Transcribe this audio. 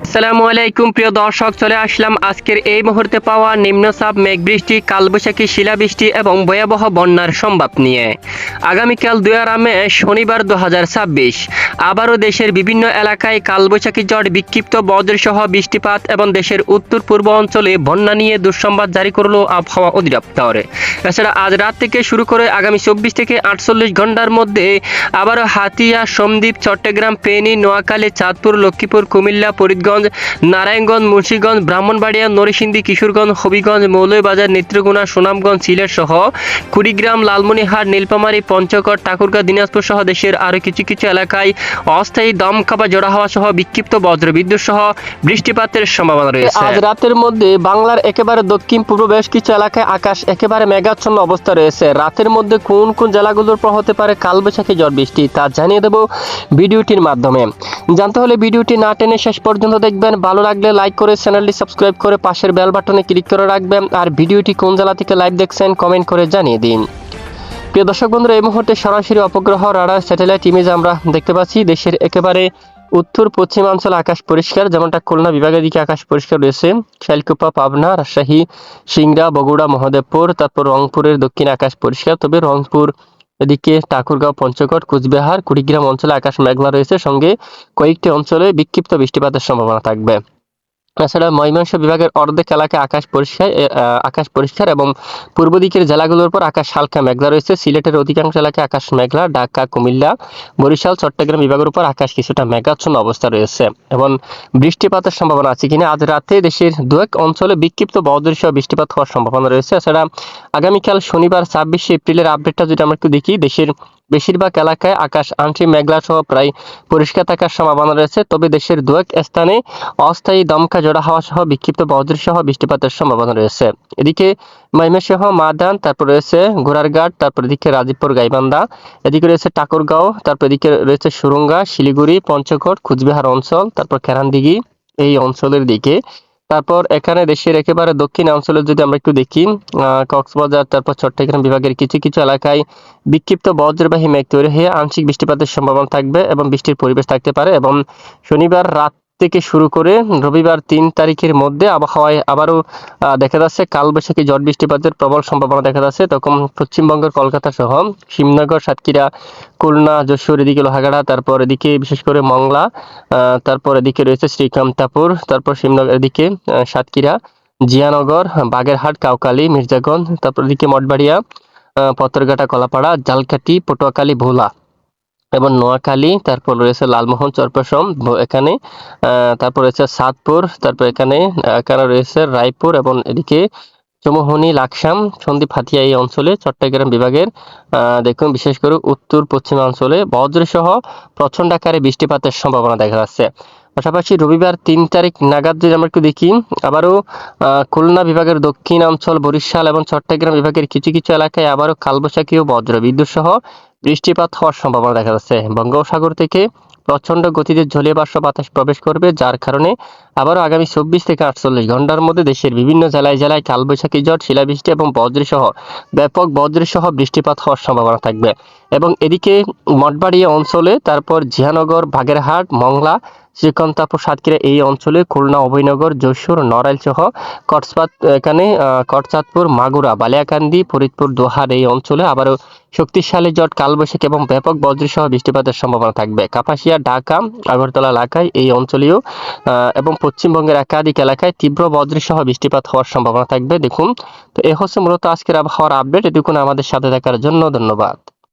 আসসালামু আলাইকুম প্রিয় দর্শক, চলে আসলাম আজকের এই মুহূর্তে পাওয়া নিম্নচাপ, মেঘবৃষ্টি, কালবৈশাখী, শিলাবৃষ্টি এবং ভয়াবহ বন্যার সম্ভাব নিয়ে। আগামীকাল 2 মে শনিবার 2026 আবারও দেশের বিভিন্ন এলাকায় কালবৈশাখী ঝড়, বিক্ষিপ্ত বজ্রসহ বৃষ্টিপাত এবং দেশের উত্তর পূর্ব অঞ্চলে বন্যা নিয়ে দুঃসংবাদ জারি করল আবহাওয়া অধিদপ্তর। এছাড়া আজ রাত থেকে শুরু করে আগামী 24 থেকে 48 ঘন্টার মধ্যে আবারও হাতিয়া, সন্দ্বীপ, চট্টগ্রাম, ফেনী, নোয়াখালী, চাঁদপুর, লক্ষ্মীপুর, কুমিল্লা, ফরিদগঞ্জ, নারায়ণগঞ্জ, মুন্সিগঞ্জ, ব্রাহ্মণবাড়িয়া, নরসিংদী, কিশোরগঞ্জ, হবিগঞ্জ, মৌলভীবাজার, নেত্রকোনা, সুনামগঞ্জ, সিলেট সহ কুড়িগ্রাম, লালমনিরহাট, নীলফামারী, পঞ্চগড়, ঠাকুরগাঁও, দিনাজপুর সহ দেশের আরও কিছু কিছু এলাকায় অস্থায়ী দমকা জোড়া হওয়া সহ বিক্ষিপ্ত বজ্রবিদ্যুৎ সহ বৃষ্টিপাতের সম্ভাবনা রয়েছে। আজ রাতের মধ্যে বাংলার একেবারে দক্ষিণ পূর্ব বেশ কিছু এলাকায় আকাশ একেবারে মেঘাচ্ছন্ন অবস্থা রয়েছে। রাতের মধ্যে কোন কোন জেলাগুলোর উপর হতে পারে কালবৈশাখী ঝড় বৃষ্টি তা জানিয়ে দেব ভিডিওটির মাধ্যমে। জানতে হলে ভিডিওটি না টেনে শেষ পর্যন্ত দেখবেন। ভালো লাগলে লাইক করে চ্যানেলটি সাবস্ক্রাইব করে পাশের বেল বাটনে ক্লিক করে রাখবেন। আর ভিডিওটি কোন জেলা থেকে লাইভ দেখছেন কমেন্ট করে জানিয়ে দিন। প্রিয় দর্শক বন্ধুরা, এই মুহূর্তে সরাসরি উপগ্রহ, রাডার, স্যাটেলাইট ইমেজ আমরা দেখতে পাচ্ছি। দেশের একেবারে উত্তর পশ্চিমাঞ্চল আকাশ পরিষ্কার, যেমনটা খুলনা বিভাগের দিকে আকাশ পরিষ্কার রয়েছে। শাইলকুপা, পাবনা, রাজশাহী, সিংড়া, বগুড়া, মহদেবপুর, তারপর রংপুরের দক্ষিণ আকাশ পরিষ্কার, তবে রংপুর এদিকে ঠাকুরগাঁও, পঞ্চগড়, কুচবিহার, কুড়িগ্রাম অঞ্চলে আকাশ মেঘলা রয়েছে, সঙ্গে কয়েকটি অঞ্চলে বিক্ষিপ্ত বৃষ্টিপাতের সম্ভাবনা থাকবে। এছাড়া ময়মনসিংহ বিভাগের অর্ধেক এলাকায় আকাশ পরিষ্কার এবং পূর্ব দিকের জেলাগুলোর উপর আকাশ হালকা মেঘলা রয়েছে। সিলেটের অধিকাংশ এলাকায় আকাশ মেঘলা, ঢাকা, কুমিল্লা, বরিশাল, চট্টগ্রাম বিভাগের উপর আকাশ কিছুটা মেঘাচ্ছন্ন অবস্থা রয়েছে এবং বৃষ্টিপাতের সম্ভাবনা আছে কিনা আজ রাতে দেশের দুয়েক অঞ্চলে বিক্ষিপ্ত বজ্রসহ বৃষ্টিপাত হওয়ার সম্ভাবনা রয়েছে। এছাড়া আগামীকাল শনিবার 26 এপ্রিলের আপডেটটা যদি আমরা একটু দেখি, দেশের বেশিরভাগ এলাকায় আকাশ আংশিক মেঘলা সহ প্রায় পরিষ্কার থাকার সম্ভাবনা রয়েছে, তবে দেশের দুয়েক স্থানে অস্থায়ী দমকা জোড়া হাওয়া সহ বিক্ষিপ্ত বজ্রসহ বৃষ্টিপাতের সম্ভাবনা রয়েছে। এদিকে ময়মনসিংহ, মাদান, তারপর রয়েছে ঘোড়ারঘাট, তারপর এদিকে রাজীবপুর, গাইবান্ধা, এদিকে রয়েছে ঠাকুরগাঁও, তারপর এদিকে রয়েছে সুরঙ্গা, শিলিগুড়ি, পঞ্চগড়, কুচবিহার অঞ্চল, তারপর কেরানদিঘি এই অঞ্চলের দিকে। তারপর এখানে দেশের একেবারে দক্ষিণ অঞ্চলে যদি আমরা একটু দেখি, কক্সবাজার, তারপর চট্টগ্রাম বিভাগের কিছু কিছু এলাকায় বিক্ষিপ্ত বজ্রবাহী মেঘ তৈরি হয়ে আংশিক বৃষ্টিপাতের সম্ভাবনা থাকবে এবং বৃষ্টির পরিবেশ থাকতে পারে। এবং শনিবার রাত থেকে শুরু করে রবিবার 3 তারিখের মধ্যে আবহাওয়ায় আবারও দেখা যাচ্ছে কালবৈশাখী ঝড় বৃষ্টিপাতের প্রবল সম্ভাবনা দেখা যাচ্ছে। তখন পশ্চিমবঙ্গের কলকাতা সহ শিবনগর, সাতক্ষীরা, খুলনা, যশোর, এদিকে লোহাগাড়া, তারপর এদিকে বিশেষ করে মংলা, তারপর এদিকে রয়েছে শ্রীকান্তাপুর, তারপর শিবনগর, এদিকে সাতক্ষীরা, জিয়ানগর, বাগেরহাট, কাউখালী, মির্জাগঞ্জ, তারপর এদিকে মঠবাড়িয়া, পথরঘাটা, কলাপাড়া, জালকাঠি, পটুয়াখালী, ভোলা এবং নোয়াখালী, তারপর রয়েছে লালমোহন, চরপেশম এখানে, তারপর রয়েছে সাতপুর, তারপর এখানে এখানে রয়েছে রায়পুর এবং এদিকে চৌমুহনী, লাকসাম, সন্দ্বীপ, হাতিয়া এই অঞ্চলে চট্টগ্রাম বিভাগের দেখুন বিশেষ করে উত্তর পশ্চিমাঞ্চলে বজ্রসহ প্রচণ্ড আকারে বৃষ্টিপাতের সম্ভাবনা দেখা যাচ্ছে। পাশাপাশি রবিবার 3 তারিখ নাগাদ যদি আমরা একটু দেখি, আবারও খুলনা বিভাগের দক্ষিণাঞ্চল, বরিশাল এবং চট্টগ্রাম বিভাগের কিছু কিছু এলাকায় আবারও কালবৈশাখী ও বজ্রবিদ্যুৎ সহ বৃষ্টিপাত হওয়ার সম্ভাবনা দেখা যাচ্ছে। বঙ্গোপসাগর থেকে প্রচণ্ড গতিতে জলীয় বাষ্প বাতাস প্রবেশ করবে, যার কারণে আবারও আগামী 24 থেকে 48 ঘন্টার মধ্যে দেশের বিভিন্ন জেলায় জেলায় কালবৈশাখী ঝড়, শিলাবৃষ্টি এবং বজ্রসহ ব্যাপক বজ্রসহ বৃষ্টিপাত হওয়ার সম্ভাবনা থাকবে। এবং এদিকে মঠবাড়িয়া অঞ্চলে, তারপর জিয়ানগর, বাগেরহাট, মংলা, শ্রীকান্তাপুর, সাতক্ষীরা এই অঞ্চলে, খুলনা, অভয়নগর, যশোর, নড়াইল সহ এখানে কটচাঁদপুর, মাগুরা, বালিয়াকান্দি, ফরিদপুর, দোহার এই অঞ্চলে আবারও শক্তিশালী ঝড়, কালবৈশাখী এবং ব্যাপক বজ্রসহ বৃষ্টিপাতের সম্ভাবনা থাকবে। কাপাসিয়া, ঢাকা, আগরতলা এলাকায় এই অঞ্চলীয় এবং পশ্চিমবঙ্গের একাধিক এলাকায় তীব্র বজ্রসহ বৃষ্টিপাত হওয়ার সম্ভাবনা থাকবে। দেখুন, তো এ হচ্ছে মূলত আজকের আবহাওয়ার আপডেট। এটুকুন আমাদের সাথে থাকার জন্য ধন্যবাদ।